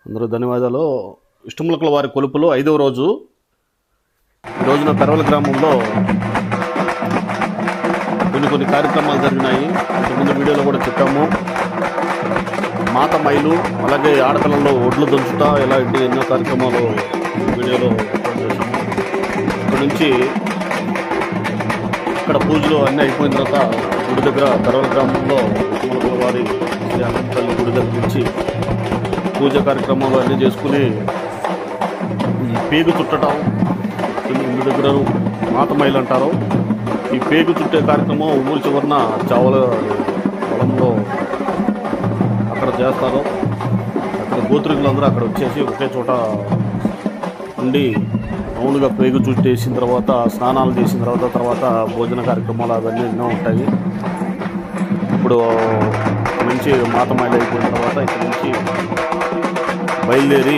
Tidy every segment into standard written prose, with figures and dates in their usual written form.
అందరూ ధన్యవాదాలు. ఇష్టములకుల వారి కొలుపులో 5వ రోజు. ఈ రోజున పెరవల గ్రామంలో కొన్ని కార్యక్రమాలు జరిగినాయి. ఇంతకుముందు వీడియోలో కూడా చెప్పాము. మాత మైలు, అలాగే ఆడపిల్లల్లో ఒడ్లు దంచుతా, ఇలాంటి ఎన్నో కార్యక్రమాలు వీడియోలో చేసాము. ఇక్కడ నుంచి ఇక్కడ పూజలు అన్నీ అయిపోయిన తర్వాత గుడి దగ్గర పెరవల గ్రామంలో ఇష్టములకుల వారి శ్రీ అనంతపల్లి గుడి దగ్గర నుంచి పూజ కార్యక్రమాలు అన్నీ చేసుకుని ఈ పేగు చుట్టడం, ఇంటి దగ్గర మాతమైలు అంటారు. ఈ పేగు చుట్టే కార్యక్రమం ఊరి చివరన చావల పొలంలో అక్కడ చేస్తారు. అక్కడ గోత్రికులందరూ అక్కడ వచ్చేసి ఒకే చోట ఉండి రౌండ్గా పేగు చుట్టేసిన తర్వాత స్నానాలు చేసిన తర్వాత భోజన కార్యక్రమాలు అవన్నీ ఎన్నో ఉంటాయి. ఇప్పుడు నుంచి మాతమైలు అయిపోయిన తర్వాత ఇక్కడ నుంచి బయలుదేరి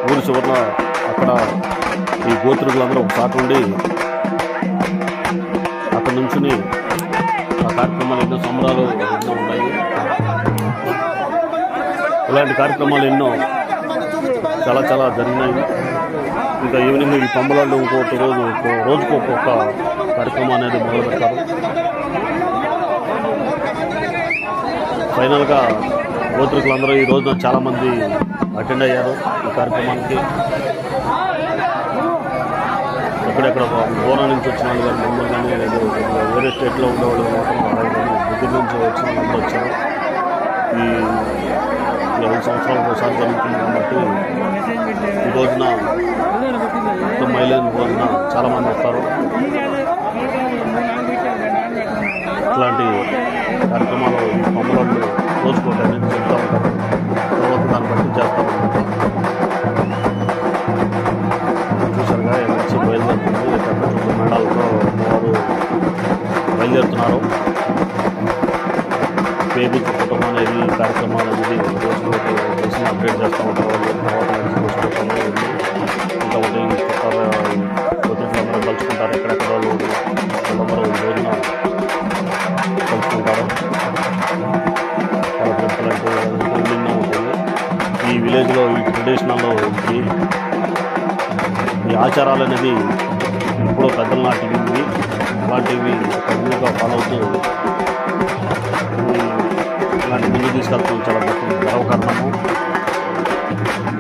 ఊరి చివరన అక్కడ ఈ గోత్రికులందరూ ఒకసారి ఉండి అక్కడ నుంచి ఆ కార్యక్రమాలు ఎన్నో సంబరాలు ఎన్నో ఉన్నాయి. ఇలాంటి కార్యక్రమాలు ఎన్నో చాలా జరిగినాయి. ఇంకా ఈవినింగ్ ఈ పంబలాళ్ళు రోజుకు ఒక్కొక్క కార్యక్రమం అనేది మొదలు పెడతారు. ఫైనల్గా గోత్రికులందరూ ఈ రోజున చాలామంది అటెండ్ అయ్యారు ఈ కార్యక్రమానికి. ఎక్కడెక్కడ దూరం నుంచి వచ్చిన వాళ్ళు కానీ మమ్మల్ని కానీ లేదు వేరే స్టేట్లో ఉండేవాళ్ళు మాత్రం దగ్గర నుంచి వచ్చిన వాళ్ళు వచ్చారు. ఈ 5 సంవత్సరాలకు ఒకసారి జరుగుతుంది కాబట్టి ఈ రోజున మైలైన రోజున చాలామంది వస్తారు. ఇట్లాంటి కార్యక్రమాలు ఈ మమ్మల్ని రోజుకోవటానికి చెప్తూ ఉంటారు. తర్వాత దాన్ని బట్టి చేస్తాం. చూసారుగా నుంచి బయలుదేరుతుంది. పెద్ద మేళాలతో వారు బయలుదేరుతున్నారు. పేగు చుట్టడం అనేది కార్యక్రమాలు అనేది రోజులకి చేసి అప్డేట్ చేస్తూ ఉంటారు. తర్వాత చూసుకోవటం ఇంకా ఉదయం గోత్రికులందరూ కలుసుకుంటారు. ఎక్కడెక్కడ వాళ్ళందరూ ఈ రోజున కలుసుకుంటారు. ఎన్నో ఉంటుంది ఈ విలేజ్లో. ఈ ట్రెడిషనల్లో ఈ ఆచారాలు అనేది ఇప్పుడు పెద్దల నాటివి. అలాంటివి కంటిన్యూగా ఫాలో అవుతూ ఇలాంటి ముందు తీసుకెళ్తాం. చాలా గర్వకారణము.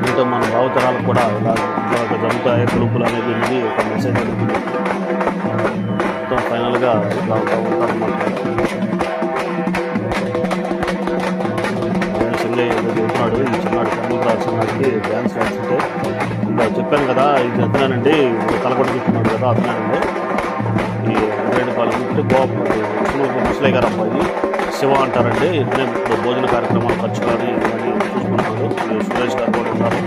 ఇంకా మన భావతరాలకు కూడా ఇలా జరుగుతాయి కొలుపులు అనేది ఒక మెసేజ్ జరుగుతుంది. మొత్తం ఫైనల్గా ఇట్లా ఉంటారన్నమాట. చెప్తున్నాడు ఈ చిన్నాడు సముద్ర చిన్నాడికి డ్యాన్స్ నేర్చుకుంటే ఇంకా చెప్పాను కదా, ఇది అతనేనండి తలకొండ చెప్తున్నాడు కదా, అతనేనండి ఈ రేణుపాలెం ముసలయ్య గారు అబ్బాయి శివ అంటారండి. ఇతనే ఇప్పుడు భోజన కార్యక్రమాలు ఖర్చు కానీ ఇవన్నీ చూసుకుంటున్నాడు. సురేష్ గారు కూడా ఉన్నారు.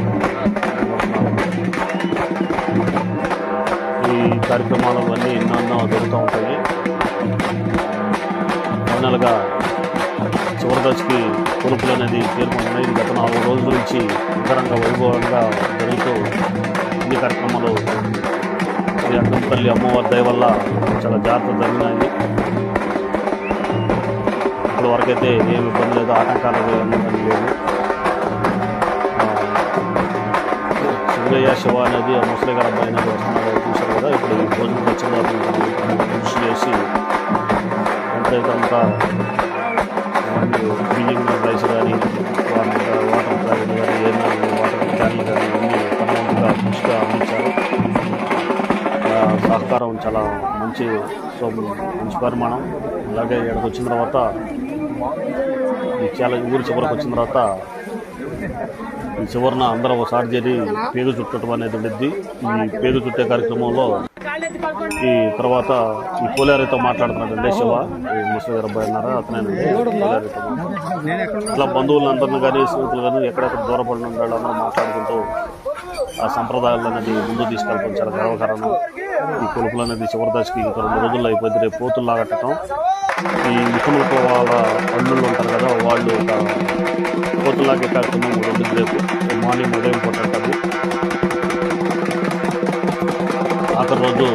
ఈ కార్యక్రమాలు అన్నీ ఎన్నో జరుగుతూ ఉంటాయి. ఫైనల్గా చివరి దశకి కొలుపులు అనేది చేరుకుంటున్నాయి. గత 4 రోజుల నుంచి అంగరంగ వైభవంగా జరుగుతూ అన్ని కార్యక్రమాలు శ్రీ అనంతపల్లి అమ్మవారి దయ వల్ల చాలా జాగ్రత్త జరిగినాయి. ఇప్పటి వరకైతే ఏమి ఇబ్బంది లేదు, ఆటంకాలు ఏమీ లేదు. శివయ్య శివ అనేది ముసలి గారు అబ్బాయి అనేది వస్తున్నారు చూశారు కదా. ఇప్పుడు ఈ భోజనం వచ్చిన తర్వాత కృషి చేసి ఎంతైతే బియ్యం రైస్ కానీ వాటర్ ప్యాకెట్ కానీ ఏదైనా వాటర్ క్యాన్లు కానీ అన్నీ పర్మనెంట్గా కృషిగా అందించారు. సహకారం చాలా మంచి పరిమాణం. అలాగే ఇక్కడికి వచ్చిన తర్వాత ఈ ఊరి చివరికి వచ్చిన తర్వాత ఈ చివరన అందరూ ఒకసారి చేరి పేగు చుట్టడం అనేది ఉండేది. ఈ పేగు చుట్టే కార్యక్రమంలో ఈ తర్వాత ఈ పోలేరితో మాట్లాడుతున్నాడండి శివ, ఈ ముసలి అబ్బాయి అన్నారా అతనేనండి. పోలేరితో ఇట్లా బంధువులందరినీ కానీ స్నేహితులు కానీ ఎక్కడెక్కడ దూరపడిన వాళ్ళందరూ మాట్లాడుకుంటూ ఆ సంప్రదాయాలు అనేది ముందు తీసుకెళ్తాం. చాలా గర్వకారణం. ఈ కొలుపులు అనేది చివరి దశకి ఇంకా 2 రోజుల్లో అయిపోయింది. రేపు పోతులు లాగట్టడం. ఈ మిషములతో వాళ్ళ అల్లుళ్ళు ఉంటారు కదా, వాళ్ళు ఒక పోతులాగే కార్యక్రమం 2 రేపు మార్నింగ్ ఉదయం పూటంటారు. ఆఖరి రోజు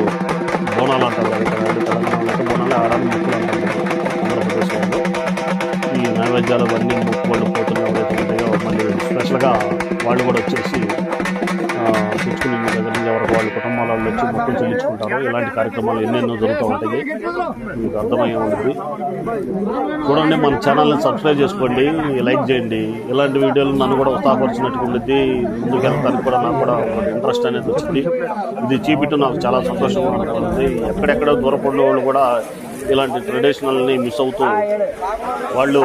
బోనాలు అంటారు కదా, ఇక్కడ తెలంగాణలో బోనాలు ఆడని ముక్కులు అంటారు ఆంధ్రప్రదేశ్ వాళ్ళు. ఈ నైవేద్యాలు అవన్నీ ముక్కుబళ్ళు పోతులు ఎవరైతే ఉంటాయో మళ్ళీ స్పెషల్గా వాళ్ళు కూడా వచ్చేసి తెచ్చుకుని దగ్గర నుంచి ఎవరికి వాళ్ళ కుటుంబాల వాళ్ళు వచ్చి మొత్తం చెల్లించుకుంటారు. ఇలాంటి కార్యక్రమాలు ఎన్నెన్నో జరుగుతూ ఉంటాయి, మీకు అర్థమయ్యే ఉంటుంది. చూడండి, మన ఛానల్ని సబ్స్క్రైబ్ చేసుకోండి, లైక్ చేయండి. ఇలాంటి వీడియోలు నన్ను కూడా ఉత్సాహపరిచినట్టుగా ఉంటుంది. ముందుకు వెళ్ళడానికి కూడా నాకు కూడా ఇంట్రెస్ట్ అనేది వచ్చింది. ఇది చూపించడం నాకు చాలా సంతోషంగా ఉంటుంది. ఎక్కడెక్కడ దూరపడిన వాళ్ళు కూడా ఇలాంటి ట్రెడిషనల్ని మిస్ అవుతూ వాళ్ళు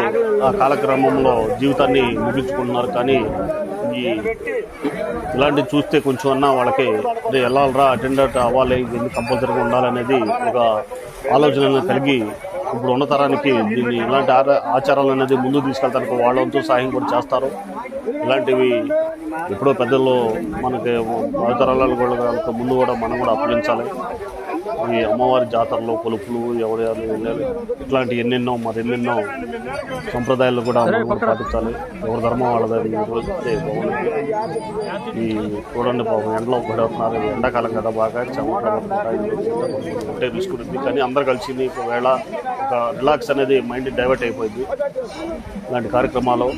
ఆ కాలక్రమంలో జీవితాన్ని ముగించుకుంటున్నారు. కానీ ఇలాంటివి చూస్తే కొంచెం అన్నా వాళ్ళకి వెళ్ళాలరా, అటెండెంట్ అవ్వాలి, ఇది కంపల్సరీగా ఉండాలనేది ఒక ఆలోచన కలిగి ఇప్పుడు ఉన్న తరానికి దీన్ని ఇలాంటి ఆచారాలు అనేది ముందుకు తీసుకెళ్తానికి వాళ్ళంతా సహాయం కూడా చేస్తారు. ఇలాంటివి ఎప్పుడో పెద్దల్లో మనకి భావితరాల కూడా ముందు కూడా మనం కూడా అప్పగించాలి. ఈ అమ్మవారి జాతరలో కొలుపులు ఎవరు ఇట్లాంటి ఎన్నెన్నో మరెన్నెన్నో సంప్రదాయాలు కూడా మనం పాటించాలి. ఎవరి ధర్మం వాళ్ళది రోజుతే బాగుంది. ఈ చూడండి పాపం ఎండలో పడుతున్నారు, ఎండాకాలం కదా, బాగా చెమటే తీసుకుంటుంది. కానీ అందరు కలిసి ఒకవేళ ఒక రిలాక్స్ అనేది మైండ్ డైవర్ట్ అయిపోయింది. ఇలాంటి కార్యక్రమాలు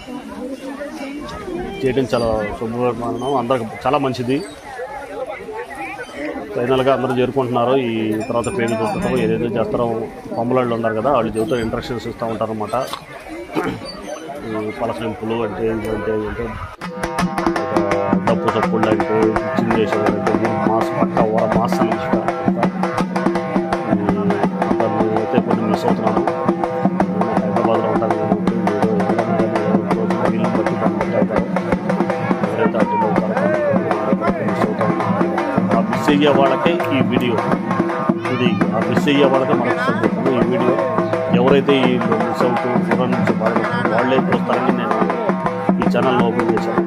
చేయడం చాలా శుభ్రమానం, అందరికి చాలా మంచిది. ఫైనల్గా అందరూ చేరుకుంటున్నారు. ఈ తర్వాత పేరు చూపుతారు, ఏదైతే చేస్తారో పంబలాళ్ళు ఉన్నారు కదా, వాళ్ళు చెబుతారు, ఇంట్రక్షన్స్ ఇస్తూ ఉంటారు అన్నమాట. పలసలింపులు అంటే ఏంటంటే డప్పు చప్పుళ్ళు అంటే చిన్న చేసేవాళ్ళంటే మాస్ పక్క మాస్ అయితే కొన్ని మిస్ అవుతున్నాను. హైదరాబాద్లో ఉంటాను కాబట్టి వీళ్ళని బట్టి ఎవరైతే అటెండ్ అవుతారో మిస్ అవుతారు. మిస్ అయ్యే వాళ్ళకే ఈ వీడియో, ఇది ఆ మిస్ అయ్యే వాళ్ళకే మనకు సందేశం. ఈ వీడియో ఎవరైతే ఈ మిస్ అవుతూ దూరం నుంచి బాధపడుతుందో వాళ్ళే చూస్తారని నేను ఈ ఛానల్ని ఓపెన్ చేశాను.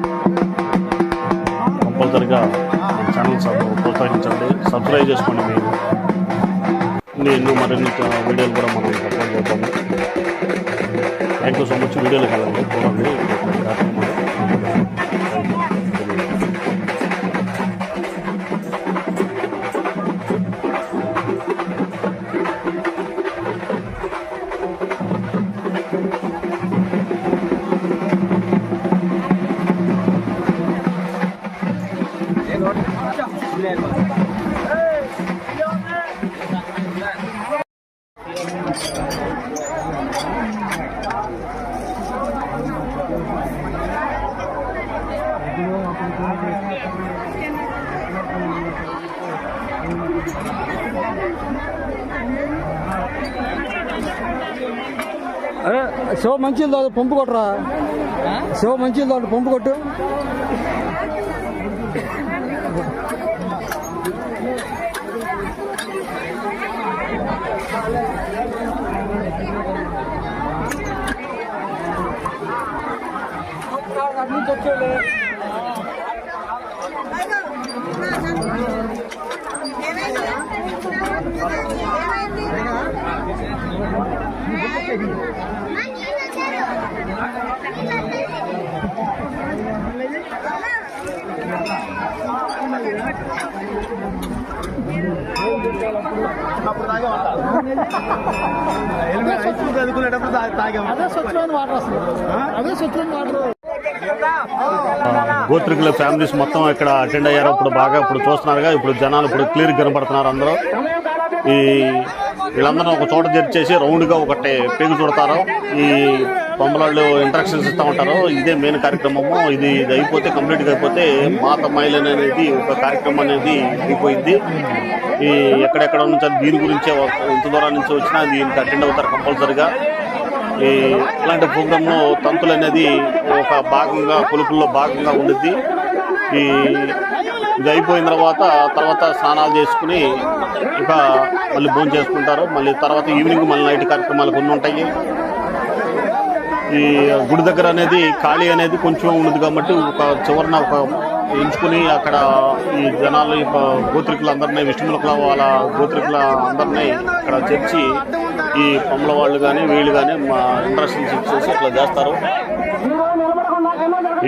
కంపల్సరిగా ఛానల్ ప్రోత్సహించండి, సబ్స్క్రైబ్ చేసుకోండి. నేను మరిన్ని వీడియోలు కూడా మనం అప్లోడ్ చేద్దాము. Thank you so much. వీడియోలోకి వెళ్ళండి, చూడండి. అరే శివ మంచిది పంపు కొట్టరా, శివ మంచిది పంపు కొట్టు. గోత్రికుల ఫ్యామిలీస్ మొత్తం ఇక్కడ అటెండ్ అయ్యారు. ఇప్పుడు చూస్తున్నారుగా, ఇప్పుడు జనాలు ఇప్పుడు క్లియర్ కనబడుతున్నారు. అందరూ ఈ వీళ్ళందరూ ఒక చోట చేర్చేసి రౌండ్గా ఒకటి పేగు చూడతారు. ఈ పంబలాళ్ళు ఇంట్రక్షన్స్ ఇస్తూ ఉంటారు. ఇదే మెయిన్ కార్యక్రమము. ఇది అయిపోతే కంప్లీట్గా అయిపోతే మాత మైలన్ అనేది ఒక కార్యక్రమం అనేది అయిపోయింది. ఈ ఎక్కడెక్కడ నుంచి దీని గురించే ఇంత దూరం నుంచి వచ్చినా దీనికి అటెండ్ అవుతారు కంపల్సరిగా. ఈ ఇలాంటి ప్రోగ్రాంలో తంతులు అనేది ఒక భాగంగా, కొలుపుల్లో భాగంగా ఉండిద్ది. ఇది అయిపోయిన తర్వాత స్నానాలు చేసుకుని ఇంకా మళ్ళీ భోజనం చేసుకుంటారు. మళ్ళీ తర్వాత ఈవినింగ్ మళ్ళీ నైట్ కార్యక్రమాలు కొన్ని ఉంటాయి. ఈ గుడి దగ్గర అనేది ఖాళీ అనేది కొంచెం ఉండదు కాబట్టి ఒక చివరిన ఒక ఎంచుకుని అక్కడ ఈ జనాలు గోత్రికులందరినీ, విష్ణుముల వాళ్ళ గోత్రికుల అందరినీ అక్కడ చేర్చి ఈ పండ్ల వాళ్ళు కానీ వీళ్ళు కానీ మా ఇంట్రెస్టింగ్ చేసి అట్లా చేస్తారు.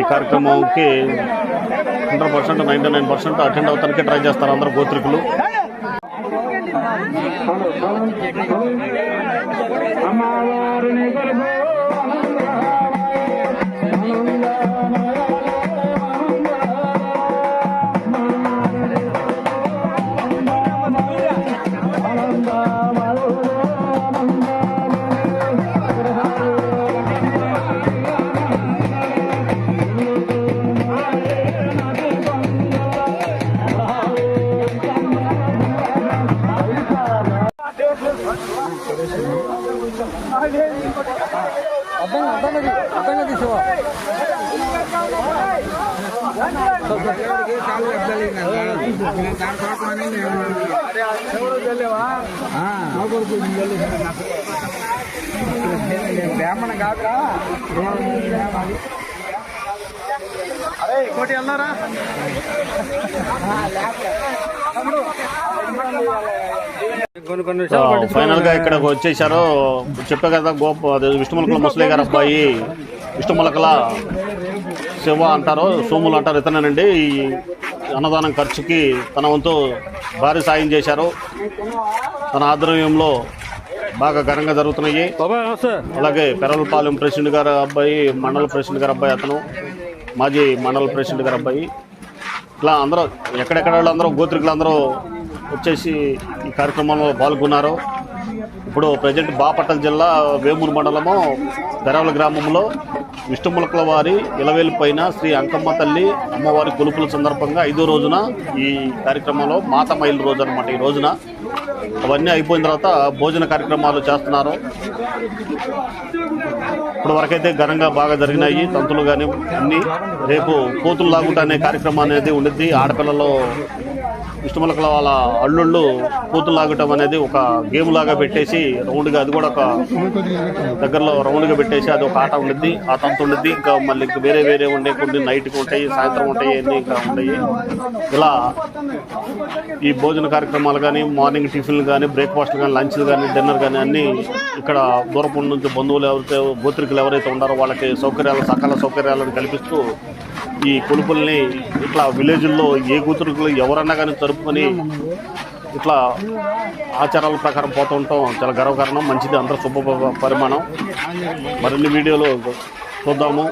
ఈ కార్యక్రమంకి 100% 99% అటెండ్ అవుతానికి ట్రై చేస్తారు అందరూ గోత్రికులు. అమ్మవారిని బ్రాహ్మణ కాదురా అరే ఇంకోటి వెళ్ళారా ఫైనల్ గా ఇక్కడికి వచ్చేసారు. చెప్పే కదా విష్ణుములకల ముసలి గారు అబ్బాయి విష్ణుములకల శివ అంటారు, సోములు అంటారు ఇతనేనండి. ఈ అన్నదానం ఖర్చుకి తన వంతు భారీ సాయం చేశారు. తన ఆధ్వర్యంలో బాగా ఘనంగా జరుగుతున్నాయి. అలాగే పెరలపాలెం ప్రెసిడెంట్ గారు అబ్బాయి, మండల ప్రెసిడెంట్ గారు అబ్బాయి, అతను మాజీ మండల ప్రెసిడెంట్ గారు అబ్బాయి, ఇట్లా అందరూ ఎక్కడెక్కడ వాళ్ళు అందరూ గోత్రికులు అందరూ వచ్చేసి ఈ కార్యక్రమంలో పాల్గొన్నారు. ఇప్పుడు ప్రజెంట్ బాపట్ల జిల్లా వేమూరు మండలము పెరవల గ్రామంలో విష్ణుములకల వారి ఇలవేలు పైన శ్రీ అంకమ్మ తల్లి అమ్మవారి కొలుపుల సందర్భంగా 5వ రోజున ఈ కార్యక్రమంలో మాత మైలు రోజు అనమాట. ఈ రోజున అవన్నీ అయిపోయిన తర్వాత భోజన కార్యక్రమాలు చేస్తున్నారు. ఇప్పుడు వరకైతే ఘనంగా బాగా జరిగినాయి తంతులు కానీ అన్నీ. రేపు కోతులు లాగుట అనే కార్యక్రమం అనేది ఉండిద్ది. ఆడపిల్లలు విష్ణుములకల వాళ్ళ అల్లుళ్ళు కోతులు లాగటం అనేది ఒక గేమ్ లాగా పెట్టేసి రౌండ్గా, అది కూడా ఒక దగ్గరలో రౌండ్గా పెట్టేసి అది ఒక ఆట ఉండిద్ది, ఆ తంతు ఉండిద్ది. ఇంకా మళ్ళీ వేరే వేరే ఉండే కొన్ని నైట్కి ఉంటాయి, సాయంత్రం ఉంటాయి, అన్నీ ఇంకా ఉంటాయి. ఇలా ఈ భోజన కార్యక్రమాలు కానీ, మార్నింగ్ టిఫిన్లు కానీ, బ్రేక్ఫాస్ట్లు కానీ, లంచ్లు కానీ, డిన్నర్ కానీ అన్నీ ఇక్కడ దూరపు నుంచి బంధువులు ఎవరైతే గోత్రికులు ఎవరైతే ఉన్నారో వాళ్ళకి సకల సౌకర్యాలను కల్పిస్తూ ఈ కొలుపుల్ని ఇట్లా విలేజ్ల్లో ఏ గోత్రికులు ఎవరన్నా కానీ జరుపుకొని ఇట్లా ఆచారాల ప్రకారం పోతూ ఉంటాం. చాలా గర్వకారణం, మంచిది, అందరూ శుభ పరిమాణం. మరిన్ని వీడియోలు చూద్దాము.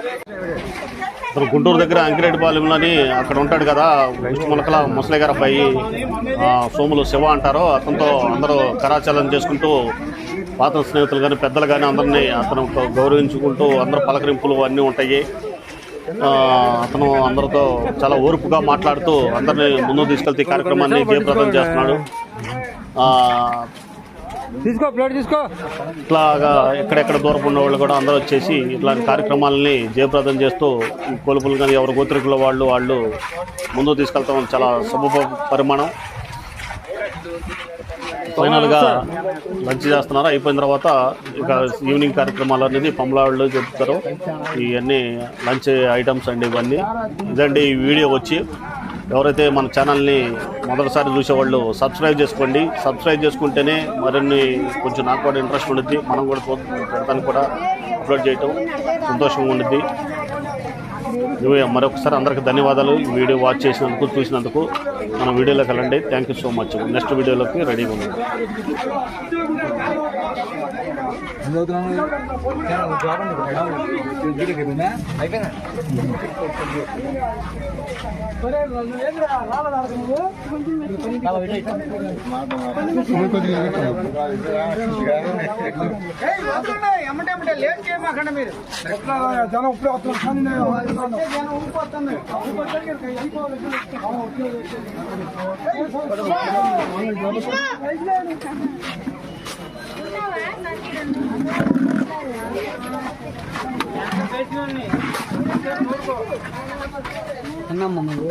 ఇప్పుడు గుంటూరు దగ్గర అంకిరెడ్డిపాలెంలోని అక్కడ ఉంటాడు కదా విష్ణుములకల ముసలి గారు అబ్బాయి సోములు శివ అంటారో, అతనితో అందరూ కరాచారం చేసుకుంటూ పాత స్నేహితులు కానీ పెద్దలు కానీ అందరినీ అతను గౌరవించుకుంటూ అందరూ పలకరింపులు అన్నీ ఉంటాయి. అతను అందరితో చాలా ఓర్పుగా మాట్లాడుతూ అందరినీ ముందుకు తీసుకెళ్తే ఈ కార్యక్రమాన్ని జయప్రదం చేస్తున్నాడు. ఇట్లాగా ఎక్కడెక్కడ దూరం ఉన్న వాళ్ళు కూడా అందరూ వచ్చేసి ఇట్లాంటి కార్యక్రమాలని జయప్రదం చేస్తూ ఈ కొలుపులు కానీ ఎవరు గోత్రికుల వాళ్ళు ముందుకు తీసుకెళ్తాం. చాలా శుభ పరిమాణం. ఫైనల్గా లంచ్ చేస్తున్నారు. అయిపోయిన తర్వాత ఇక ఈవినింగ్ కార్యక్రమాలు అనేది పంబలాళ్ళు చెప్తారు. ఇవన్నీ లంచ్ ఐటమ్స్ అండి ఇవన్నీ. ఇదండి ఈ వీడియో వచ్చి. ఎవరైతే మన ఛానల్ని మొదటిసారి చూసేవాళ్ళు సబ్స్క్రైబ్ చేసుకోండి. సబ్స్క్రైబ్ చేసుకుంటేనే మరిన్ని కొంచెం నాకు కూడా ఇంట్రెస్ట్ ఉండిద్ది, మనం కూడా పెడతానికి కూడా అప్లోడ్ చేయటం సంతోషంగా ఉండిద్ది. మరొకసారి అందరికీ ధన్యవాదాలు. ఈ వీడియో వాచ్ చేసినందుకు, చూసినందుకు. మన వీడియోలోకి వెళ్ళండి. Thank you so much. Next వీడియోలోకి రెడీగా ఉంది. జనం ఇప్పుడే అన్నమ్మ నువ్వు